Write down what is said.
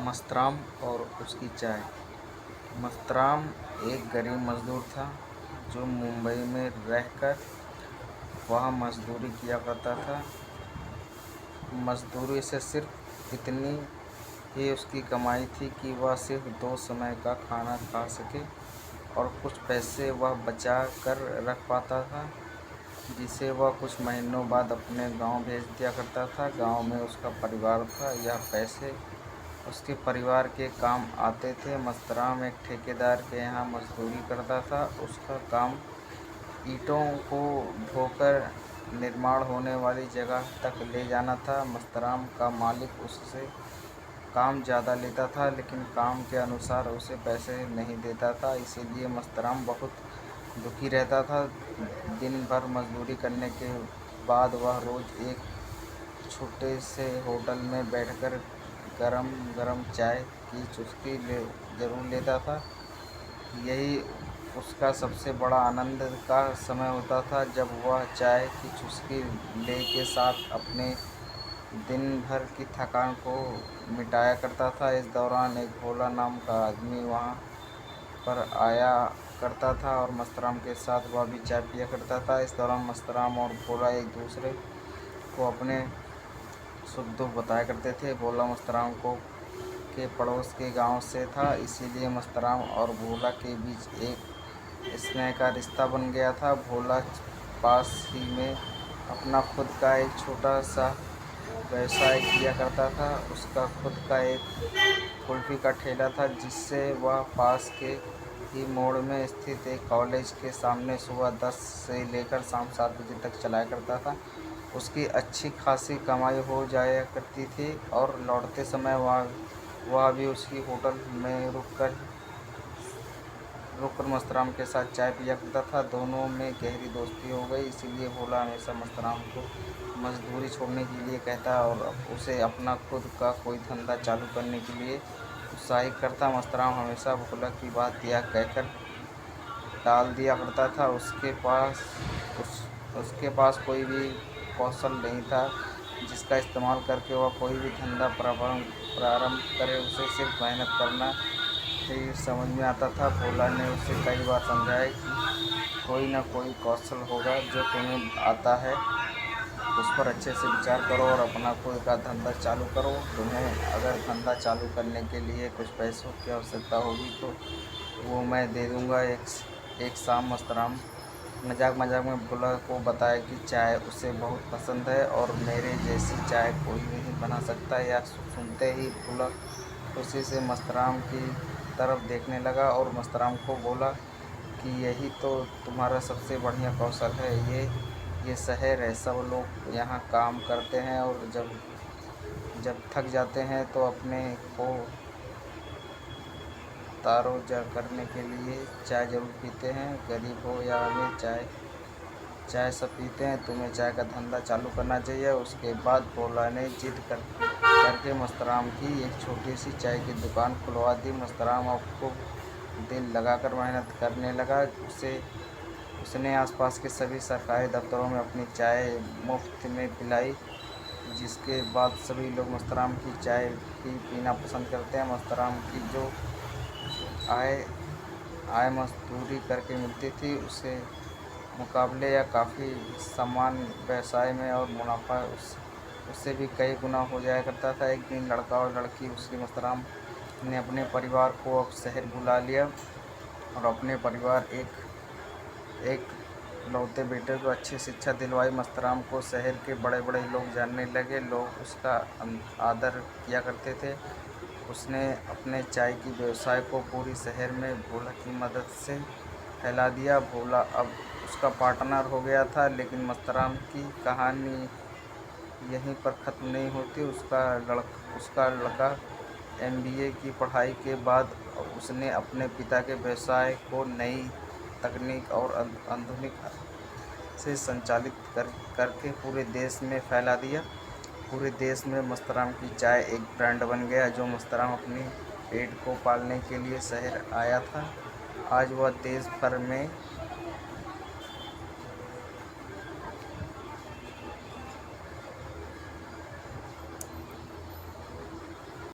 मस्तराम और उसकी चाय। मस्तराम एक गरीब मज़दूर था जो मुंबई में रहकर वहाँ मज़दूरी किया करता था। मज़दूरी से सिर्फ इतनी ही उसकी कमाई थी कि वह सिर्फ 2 समय का खाना खा सके और कुछ पैसे वह बचा कर रख पाता था, जिसे वह कुछ महीनों बाद अपने गांव भेज दिया करता था। गांव में उसका परिवार था। यह पैसे उसके परिवार के काम आते थे। मस्तराम एक ठेकेदार के यहाँ मज़दूरी करता था। उसका काम ईंटों को ढोकर निर्माण होने वाली जगह तक ले जाना था। मस्तराम का मालिक उससे काम ज़्यादा लेता था, लेकिन काम के अनुसार उसे पैसे नहीं देता था। इसीलिए मस्तराम बहुत दुखी रहता था। दिन भर मज़दूरी करने के बाद वह रोज़ एक छोटे से होटल में बैठकर गरम गरम चाय की चुस्की ज़रूर लेता था। यही उसका सबसे बड़ा आनंद का समय होता था, जब वह चाय की चुस्की ले के साथ अपने दिन भर की थकान को मिटाया करता था। इस दौरान एक भोला नाम का आदमी वहाँ पर आया करता था और मस्तराम के साथ वह भी चाय पिया करता था। इस दौरान मस्तराम और भोला एक दूसरे को अपने सुख दुख बताया करते थे। भोला मस्तराम को के पड़ोस के गांव से था, इसीलिए मस्तराम और भोला के बीच एक स्नेह का रिश्ता बन गया था। भोला पास ही में अपना खुद का एक छोटा सा व्यवसाय किया करता था। उसका खुद का एक कुल्फ़ी का ठेला था, जिससे वह पास के ही मोड़ में स्थित एक कॉलेज के सामने सुबह 10 से लेकर शाम 7 बजे तक चलाया करता था। उसकी अच्छी खासी कमाई हो जाया करती थी और लौटते समय वह भी उसी होटल में रुककर मस्तराम के साथ चाय पिया करता था। दोनों में गहरी दोस्ती हो गई। इसीलिए भोला हमेशा मस्तराम को मजदूरी छोड़ने के लिए कहता और उसे अपना खुद का कोई धंधा चालू करने के लिए उत्साहित करता। मस्तराम हमेशा भोला की बात यह कहकर टाल दिया करता था उसके पास कोई भी कौशल नहीं था जिसका इस्तेमाल करके वह कोई भी धंधा प्रारंभ करे। उसे सिर्फ मेहनत करना ही समझ में आता था। भोला ने उसे कई बार समझाया कि कोई ना कोई कौशल होगा जो तुम्हें आता है, उस पर अच्छे से विचार करो और अपना खुद का धंधा चालू करो। तुम्हें अगर धंधा चालू करने के लिए कुछ पैसों की आवश्यकता होगी तो वो मैं दे दूँगा। एक शाम मस्तराम मजाक मजाक में भोला को बताया कि चाय उसे बहुत पसंद है और मेरे जैसी चाय कोई नहीं बना सकता। यह सुनते ही भोला खुशी से मस्तराम की तरफ देखने लगा और मस्तराम को बोला कि यही तो तुम्हारा सबसे बढ़िया कौशल है। ये शहर है, सब लोग यहाँ काम करते हैं और जब जब थक जाते हैं तो अपने को तारोजा करने के लिए चाय ज़रूर पीते हैं। गरीब हो या अमीर, चाय सब पीते हैं। तुम्हें चाय का धंधा चालू करना चाहिए। उसके बाद भोला ने जिद करके मस्तराम की एक छोटी सी चाय की दुकान खुलवा दी। मस्तराम अब खूब दिल लगाकर मेहनत करने लगा। उसने आसपास के सभी सरकारी दफ्तरों में अपनी चाय मुफ्त में पिलाई, जिसके बाद सभी लोग मस्तराम की चाय ही पीना पसंद करते हैं। मस्तराम की जो आय मजदूरी करके मिलती थी, उससे मुकाबले या काफ़ी समान व्यवसाय में और मुनाफा उससे भी कई गुना हो जाया करता था। एक दिन लड़का और लड़की उसके मस्तराम ने अपने परिवार को अब शहर बुला लिया और अपने परिवार एक लौते बेटे को अच्छी शिक्षा दिलवाई। मस्तराम को शहर के बड़े बड़े लोग जानने लगे। लोग उसका आदर किया करते थे। उसने अपने चाय की व्यवसाय को पूरी शहर में भोला की मदद से फैला दिया। भोला अब उसका पार्टनर हो गया था, लेकिन मस्तराम की कहानी यहीं पर ख़त्म नहीं होती। उसका लड़का MBA की पढ़ाई के बाद उसने अपने पिता के व्यवसाय को नई तकनीक और आधुनिक से संचालित करके पूरे देश में फैला दिया। पूरे देश में मस्तराम की चाय एक ब्रांड बन गया। जो मस्तराम अपनी पेट को पालने के लिए शहर आया था, आज वह देश भर में